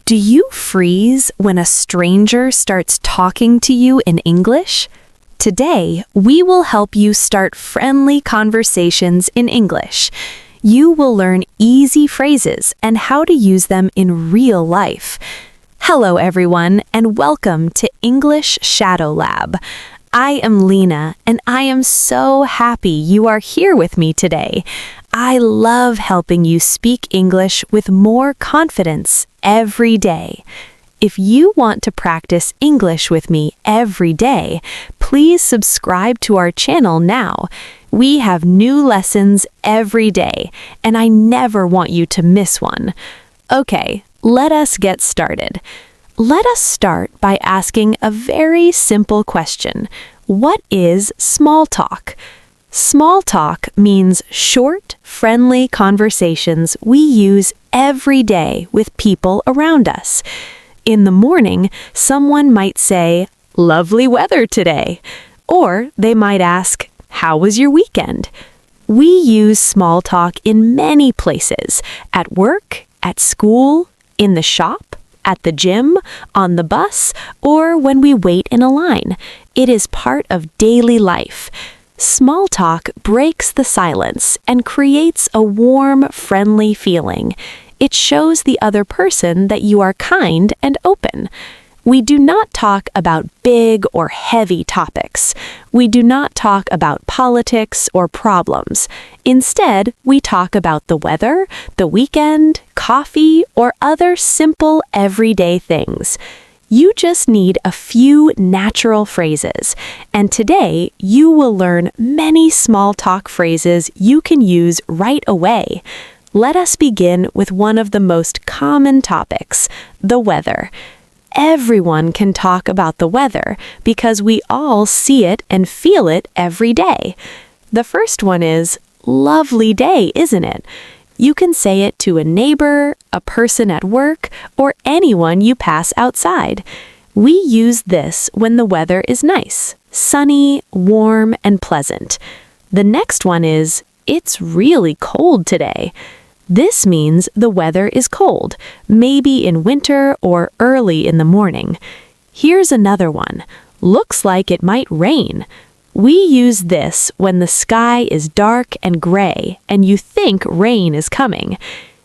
Do you freeze when a stranger starts talking to you in English? Today, we will help you start friendly conversations in English. You will learn easy phrases and how to use them in real life. Hello, everyone, and welcome to English Shadow Lab. I am Lena, and I am so happy you are here with me today. I love helping you speak English with more confidence every day. If you want to practice English with me every day, please subscribe to our channel now. We have new lessons every day, and I never want you to miss one. Okay, let us get started. Let us start by asking a very simple question. What is small talk? Small talk means short, friendly conversations we use every day with people around us. In the morning, someone might say, "Lovely weather today," or they might ask, "How was your weekend?" We use small talk in many places, at work, at school, in the shop, at the gym, on the bus, or when we wait in a line. It is part of daily life. Small talk breaks the silence and creates a warm, friendly feeling. It shows the other person that you are kind and open. We do not talk about big or heavy topics. We do not talk about politics or problems. Instead, we talk about the weather, the weekend, coffee, or other simple everyday things. You just need a few natural phrases, and today you will learn many small talk phrases you can use right away. Let us begin with one of the most common topics, the weather. Everyone can talk about the weather because we all see it and feel it every day. The first one is, "Lovely day, isn't it?" You can say it to a neighbor, a person at work, or anyone you pass outside. We use this when the weather is nice, sunny, warm, and pleasant. The next one is, "It's really cold today." This means the weather is cold, maybe in winter or early in the morning. Here's another one. "Looks like it might rain." We use this when the sky is dark and gray and you think rain is coming.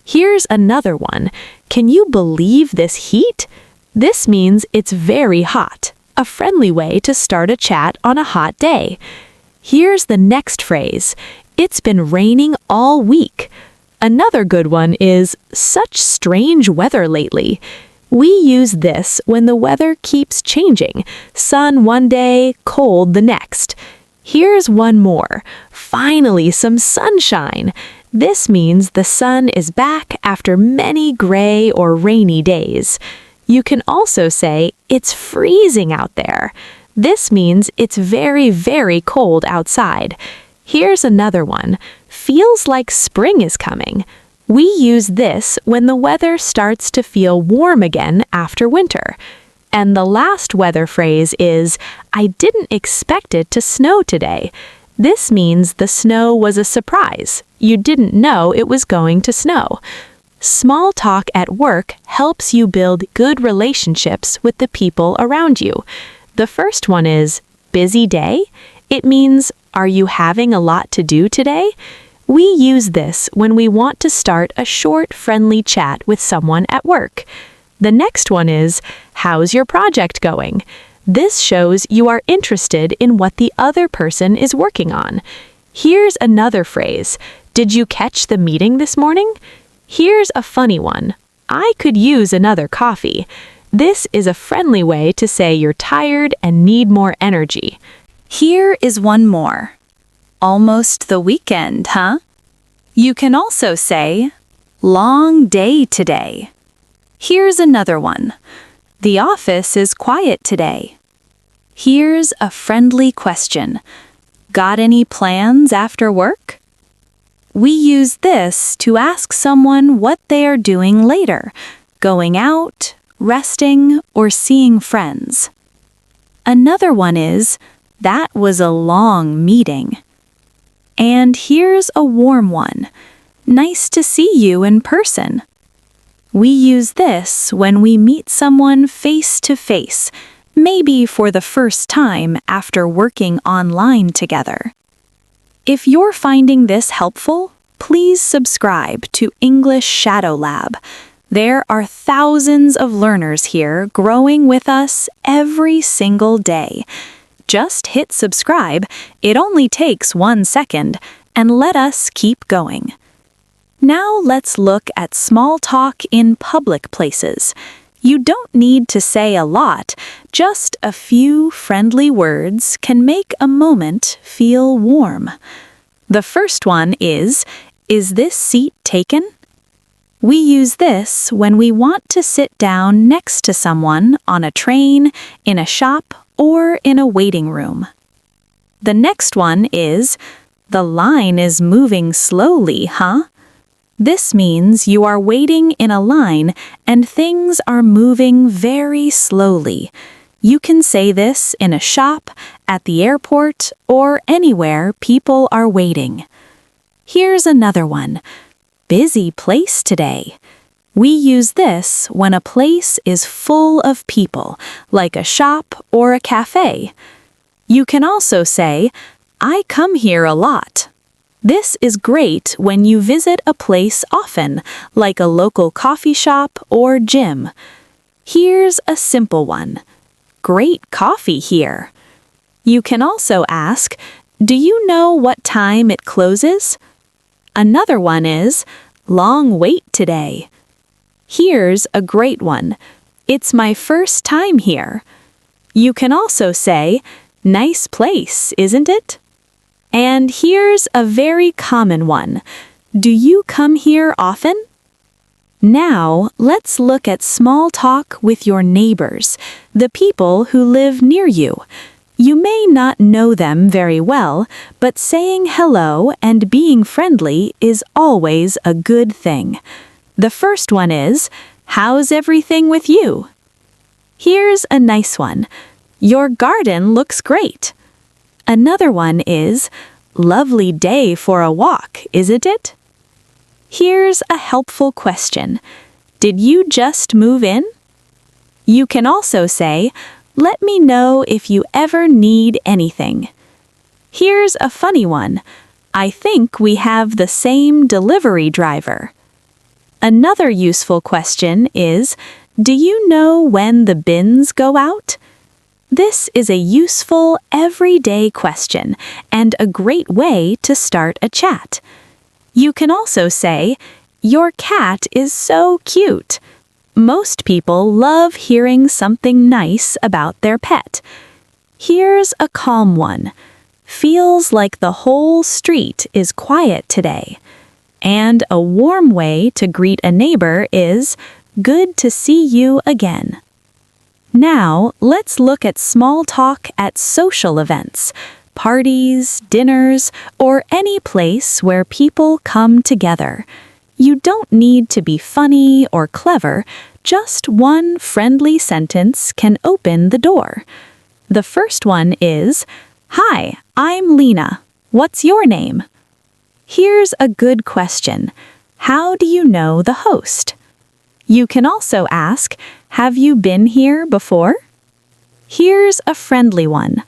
Here's another one. "Can you believe this heat?" This means it's very hot, a friendly way to start a chat on a hot day. Here's the next phrase. "It's been raining all week." Another good one is, "Such strange weather lately." We use this when the weather keeps changing, sun one day, cold the next. Here's one more. "Finally, some sunshine." This means the sun is back after many gray or rainy days. You can also say, "It's freezing out there." This means it's very, very cold outside. Here's another one. "Feels like spring is coming." We use this when the weather starts to feel warm again after winter. And the last weather phrase is, "I didn't expect it to snow today." This means the snow was a surprise. You didn't know it was going to snow. Small talk at work helps you build good relationships with the people around you. The first one is, "Busy day?" It means, "Are you having a lot to do today?" We use this when we want to start a short, friendly chat with someone at work. The next one is, "How's your project going?" This shows you are interested in what the other person is working on. Here's another phrase. "Did you catch the meeting this morning?" Here's a funny one. "I could use another coffee." This is a friendly way to say you're tired and need more energy. Here is one more. "Almost the weekend, huh?" You can also say, "Long day today." Here's another one. "The office is quiet today." Here's a friendly question. "Got any plans after work?" We use this to ask someone what they are doing later, going out, resting, or seeing friends. Another one is, "That was a long meeting." And here's a warm one. "Nice to see you in person." We use this when we meet someone face to face, maybe for the first time after working online together. If you're finding this helpful, please subscribe to English Shadow Lab. There are thousands of learners here growing with us every single day. Just hit subscribe, it only takes 1 second, and let us keep going. Now let's look at small talk in public places. You don't need to say a lot, just a few friendly words can make a moment feel warm. The first one is this seat taken? We use this when we want to sit down next to someone on a train, in a shop, or in a waiting room. The next one is, the line is moving slowly, huh? This means you are waiting in a line and things are moving very slowly. You can say this in a shop, at the airport, or anywhere people are waiting. Here's another one. Busy place today. We use this when a place is full of people, like a shop or a cafe. You can also say, I come here a lot. This is great when you visit a place often, like a local coffee shop or gym. Here's a simple one. Great coffee here. You can also ask, do you know what time it closes? Another one is, long wait today. Here's a great one. It's my first time here. You can also say, nice place, isn't it? And here's a very common one. Do you come here often? Now, let's look at small talk with your neighbors, the people who live near you. You may not know them very well, but saying hello and being friendly is always a good thing. The first one is, how's everything with you? Here's a nice one. Your garden looks great. Another one is, lovely day for a walk, isn't it? Here's a helpful question. Did you just move in? You can also say, let me know if you ever need anything. Here's a funny one. I think we have the same delivery driver. Another useful question is, do you know when the bins go out? This is a useful, everyday question and a great way to start a chat. You can also say, your cat is so cute. Most people love hearing something nice about their pet. Here's a calm one. Feels like the whole street is quiet today. And a warm way to greet a neighbor is, good to see you again. Now, let's look at small talk at social events, parties, dinners, or any place where people come together. You don't need to be funny or clever, just one friendly sentence can open the door. The first one is, hi, I'm Lena. What's your name? Here's a good question. How do you know the host? You can also ask, have you been here before? Here's a friendly one.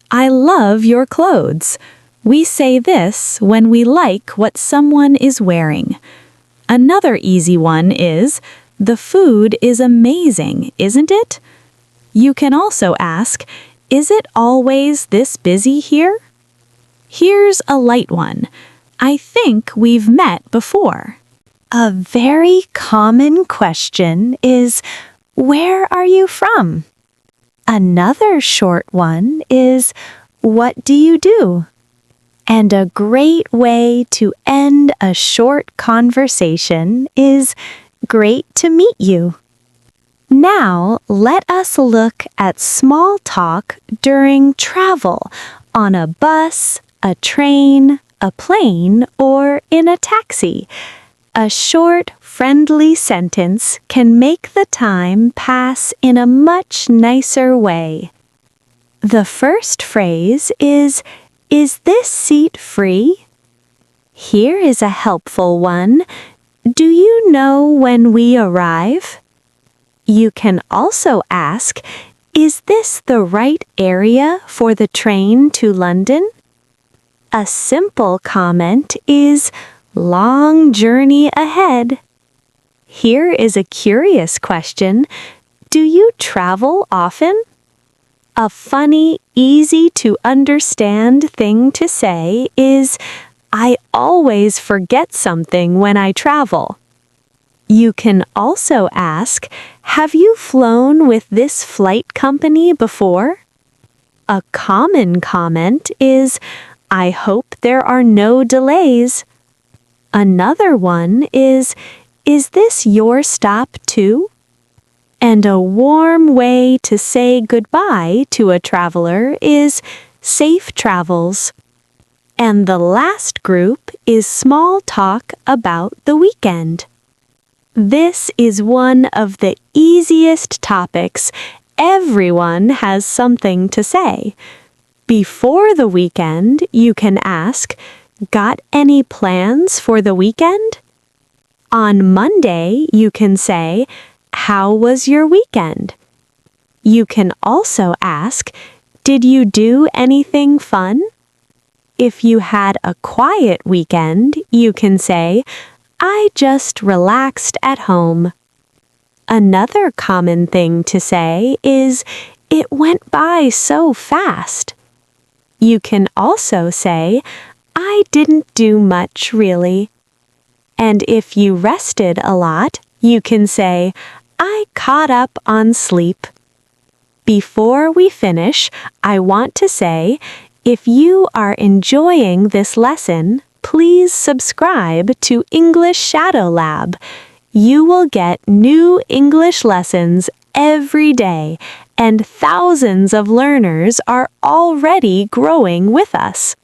I love your clothes. We say this when we like what someone is wearing. Another easy one is, the food is amazing, isn't it? You can also ask, is it always this busy here? Here's a light one. I think we've met before. A very common question is, where are you from? Another short one is, what do you do? And a great way to end a short conversation is, great to meet you. Now, let us look at small talk during travel on a bus, a train, a plane, or in a taxi. A short, friendly sentence can make the time pass in a much nicer way. The first phrase is this seat free? Here is a helpful one. Do you know when we arrive? You can also ask, is this the right area for the train to London? A simple comment is, long journey ahead. Here is a curious question. Do you travel often? A funny, easy to understand thing to say is, I always forget something when I travel. You can also ask, have you flown with this flight company before? A common comment is, I hope there are no delays. Another one is this your stop too? And a warm way to say goodbye to a traveler is safe travels. And the last group is small talk about the weekend. This is one of the easiest topics. Everyone has something to say. Before the weekend, you can ask, got any plans for the weekend? On Monday, you can say, how was your weekend? You can also ask, did you do anything fun? If you had a quiet weekend, you can say, I just relaxed at home. Another common thing to say is, it went by so fast. You can also say, I didn't do much really. And if you rested a lot, you can say, I caught up on sleep. Before we finish, I want to say, if you are enjoying this lesson, please subscribe to English Shadow Lab. You will get new English lessons every day, and thousands of learners are already growing with us.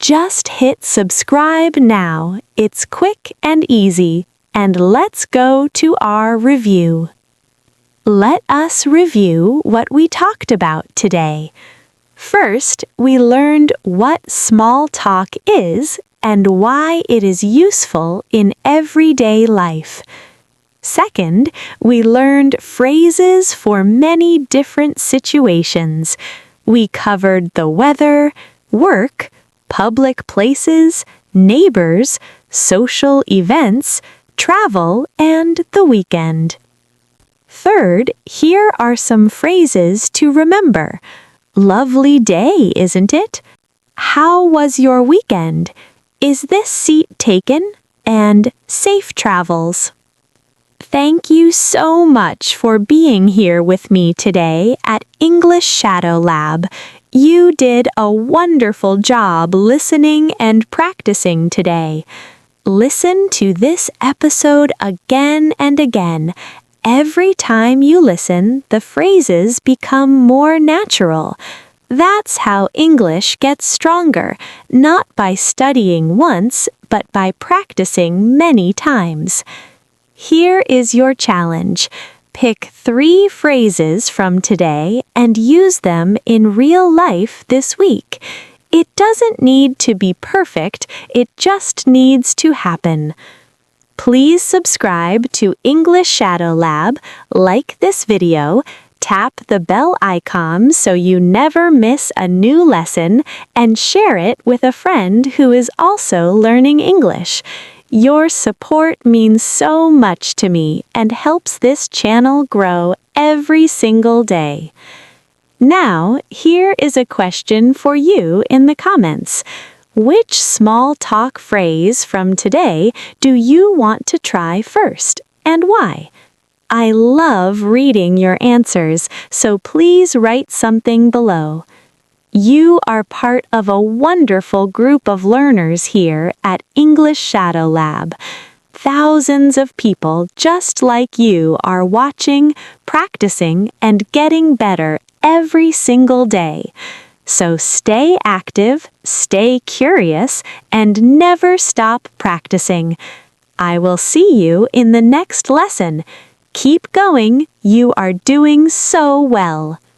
Just hit subscribe now. It's quick and easy. And let's go to our review. Let us review what we talked about today. First, we learned what small talk is and why it is useful in everyday life. Second, we learned phrases for many different situations. We covered the weather, work, public places, neighbors, social events, travel, and the weekend. Third, here are some phrases to remember. Lovely day, isn't it? How was your weekend? Is this seat taken? And safe travels. Thank you so much for being here with me today at English Shadow Lab. You did a wonderful job listening and practicing today. Listen to this episode again and again. Every time you listen, the phrases become more natural. That's how English gets stronger, not by studying once, but by practicing many times. Here is your challenge. Pick 3 phrases from today and use them in real life this week. It doesn't need to be perfect, it just needs to happen. Please subscribe to English Shadow Lab, like this video, tap the bell icon so you never miss a new lesson, and share it with a friend who is also learning English. Your support means so much to me and helps this channel grow every single day. Now, here is a question for you in the comments. Which small talk phrase from today do you want to try first, and why? I love reading your answers, so please write something below. You are part of a wonderful group of learners here at English Shadow Lab. Thousands of people just like you are watching, practicing, and getting better every single day. So stay active, stay curious, and never stop practicing. I will see you in the next lesson. Keep going, you are doing so well.